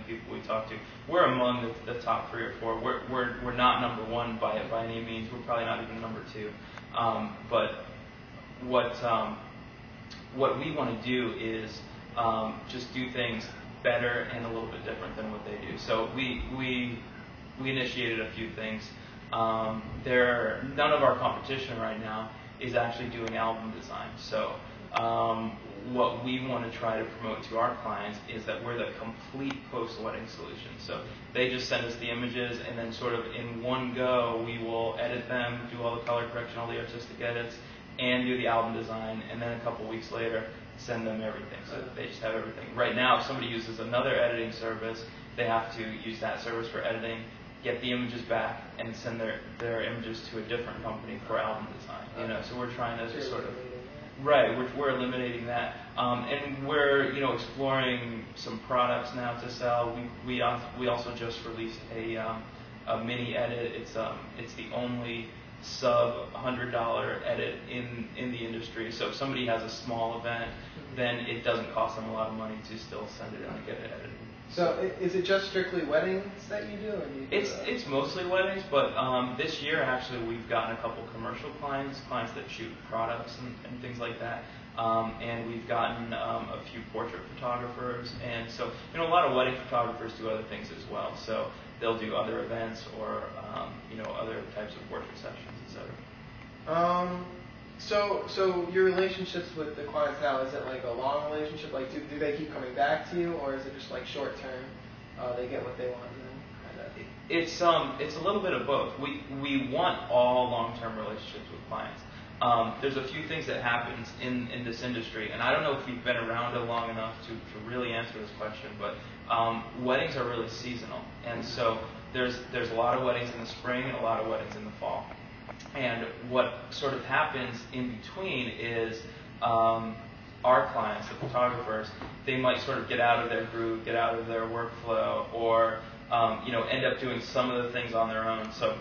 people we talk to. We're among the top 3 or 4. We're not number 1 by any means. We're probably not even number 2. But what we want to do is just do things better and a little bit different than what they do. So we initiated a few things. None of our competition right now is actually doing album design. So what we want to try to promote to our clients is that we're the complete post-wedding solution. So they just send us the images, and then sort of in one go, we will edit them, do all the color correction, all the artistic edits, and do the album design, and then a couple weeks later, send them everything. So they just have everything. Right now, if somebody uses another editing service, they have to use that service for editing, get the images back, and send their images to a different company for album design. So we're trying to just sort of we're eliminating that, and we're exploring some products now to sell. We also just released a mini edit. It's the only sub $100 edit in the industry. So if somebody has a small event, then it doesn't cost them a lot of money to still send it in and get it edited. So is it just strictly weddings that you do? Or you do it's mostly weddings, but this year actually we've gotten a couple commercial clients that shoot products and things like that. And we've gotten a few portrait photographers, and so a lot of wedding photographers do other things as well. So they'll do other events or other types of portrait sessions, etc. So your relationships with the clients now, is it like a long relationship? Like do they keep coming back to you, or is it just like short term? They get what they want and then kind of. It's a little bit of both. We want all long-term relationships with clients. There's a few things that happens in this industry, and I don't know if you've been around it long enough to really answer this question, but weddings are really seasonal, and so there's a lot of weddings in the spring and a lot of weddings in the fall. And what sort of happens in between is our clients, the photographers, they might sort of get out of their groove, get out of their workflow, or end up doing some of the things on their own. So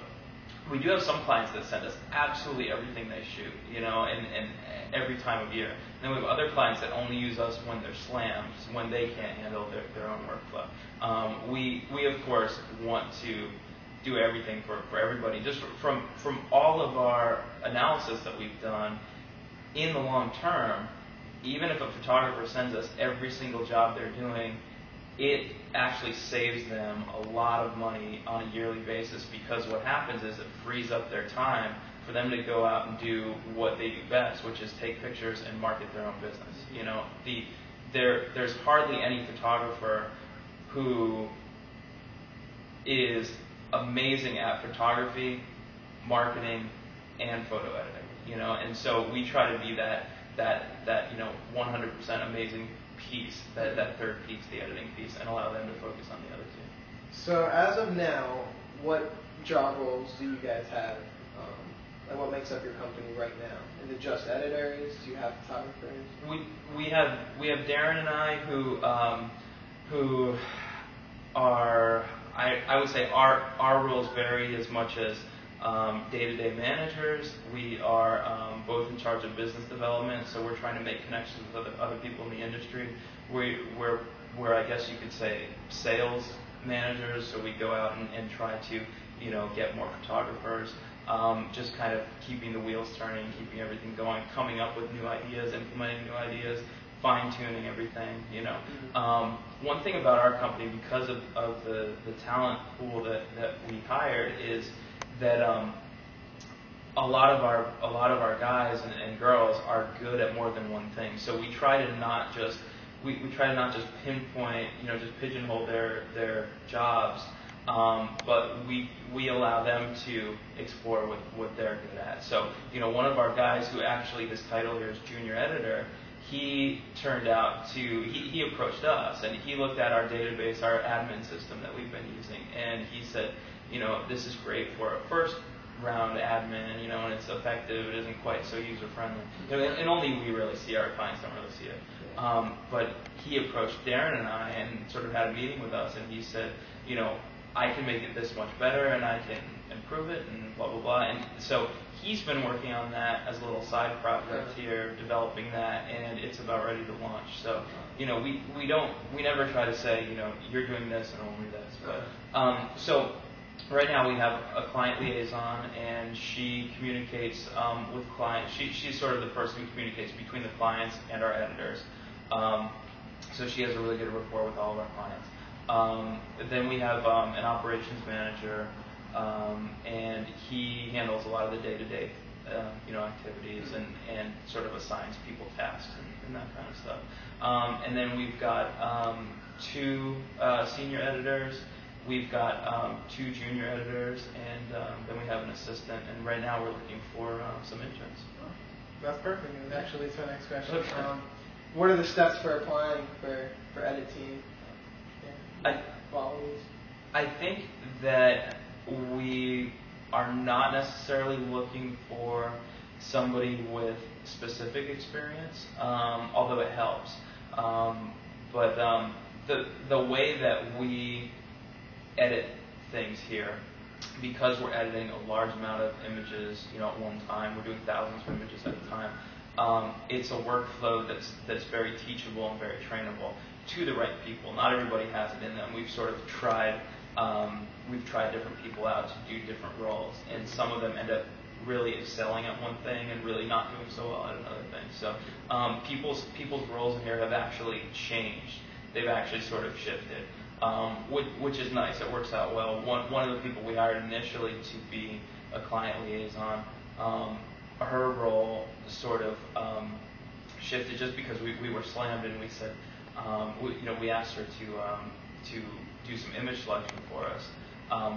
we do have some clients that send us absolutely everything they shoot, and every time of year. And then we have other clients that only use us when they're slammed, when they can't handle their own workflow. We of course want to do everything for everybody. Just from all of our analysis that we've done, in the long term, even if a photographer sends us every single job they're doing, it actually saves them a lot of money on a yearly basis, because what happens is it frees up their time for them to go out and do what they do best, which is take pictures and market their own business. There's hardly any photographer who is amazing at photography, marketing, and photo editing, and so we try to be that 100% amazing piece, that third piece, the editing piece, and allow them to focus on the other two. So as of now, what job roles do you guys have, and what makes up your company right now? Is it just editors? Do you have photographers? We have Darren and I who are, I would say our roles vary as much as day-to-day managers. We are both in charge of business development, so we're trying to make connections with other people in the industry. We're I guess you could say sales managers, so we go out and try to get more photographers, just kind of keeping the wheels turning, keeping everything going, coming up with new ideas, implementing new ideas, fine-tuning everything. One thing about our company, because of the talent pool that we hired, is that a lot of our guys and girls are good at more than one thing. So we try to not just pinpoint, just pigeonhole their jobs, but we allow them to explore what they're good at. So one of our guys, who actually his title here is junior editor, he turned out to he approached us, and he looked at our database, our admin system that we've been using, and he said, this is great for a first round admin, and it's effective. It isn't quite so user friendly, and only we really see it. Our clients don't really see it. But he approached Darren and I and sort of had a meeting with us, and he said, I can make it this much better, and I can improve it, and blah blah blah. And so he's been working on that as a little side project here, developing that, and it's about ready to launch. So we never try to say you're doing this and only this. But so right now we have a client liaison, and she communicates with clients. She's sort of the person who communicates between the clients and our editors. So she has a really good rapport with all of our clients. Then we have an operations manager, and he handles a lot of the day-to-day activities and sort of assigns people tasks and that kind of stuff. And then we've got 2 senior editors. We've got 2 junior editors, and then we have an assistant. And right now we're looking for some interns. Oh, that's perfect. It actually leads to my next question. Okay. What are the steps for applying for edit team? Qualities. I think that we are not necessarily looking for somebody with specific experience, although it helps. But the way that we edit things here, because we're editing a large amount of images, at one time, we're doing thousands of images at a time. It's a workflow that's very teachable and very trainable to the right people. Not everybody has it in them. We've sort of tried different people out to do different roles, and some of them end up really excelling at one thing and really not doing so well at another thing. So people's roles in here have actually changed. They've actually sort of shifted, which is nice. It works out well. One of the people we hired initially to be a client liaison, her role sort of shifted just because we were slammed, and we said, we asked her to do some image selection for us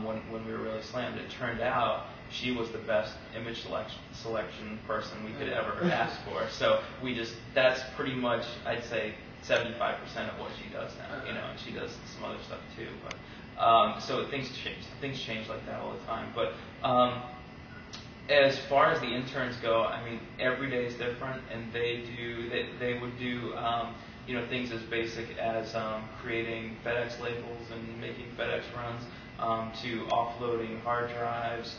when we were really slammed. It turned out she was the best image selection person we could ever ask for. So that's pretty much, I'd say, 75% of what she does now. And she does some other stuff too. But so things change like that all the time. But as far as the interns go, I mean, every day is different, and they would do things as basic as creating FedEx labels and making FedEx runs, to offloading hard drives,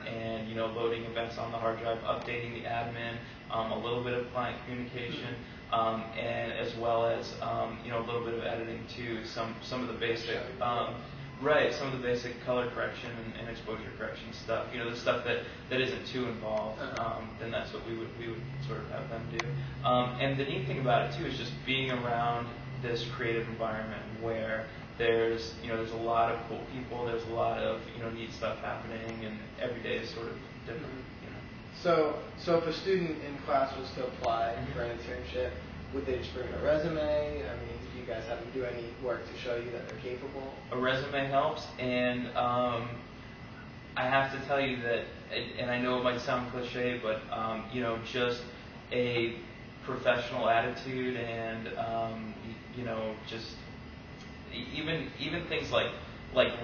and loading events on the hard drive, updating the admin, a little bit of client communication, and as well as a little bit of editing too. Some of the basic some of the basic color correction and exposure correction stuff. The stuff that isn't too involved. Then that's what we would sort of have them do. And the neat thing about it too is just being around this creative environment where there's a lot of cool people. There's a lot of neat stuff happening, and every day is sort of different. So if a student in class was to apply for an internship, would they just bring a resume? I mean, do you guys have to do any work to show you that they're capable? A resume helps, and I have to tell you that, and I know it might sound cliche, but just a professional attitude, and just even things like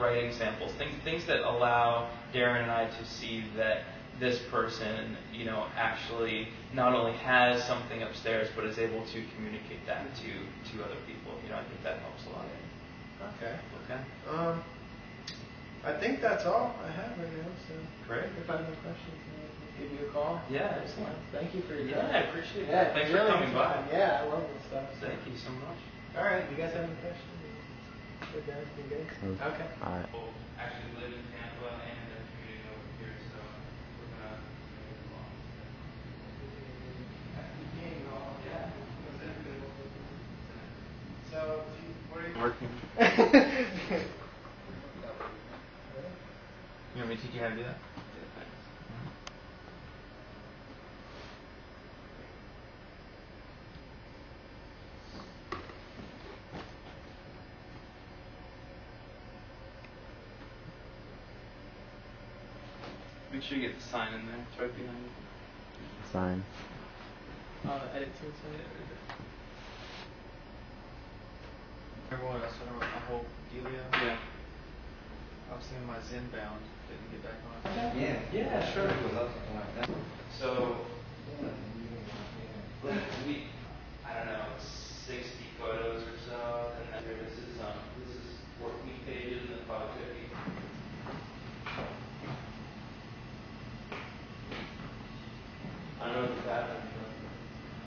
writing samples, things that allow Darren and I to see that this person, actually not only has something upstairs, but is able to communicate that to other people. I think that helps a lot. Okay. Okay. I think that's all I have right now. So great. If I have any questions, I'll give you a call. Yeah, excellent. Thank you for your time. time. Yeah, I appreciate it. Yeah, thanks really for coming by. Yeah, I love this stuff. So. Thank you so much. All right, you guys have any questions? Good, guys. You good? Okay. All right. Actually live in Tampa, and they're commuting over here, so we're gonna move along. So, what are you Working. You want me to teach you how to do that? Make sure you get the sign in there. It's right behind you. Sign. edit to it? Everyone else, I hope Delia. Yeah. I was thinking about Zenbound. Didn't get back on. Yeah, sure. So, we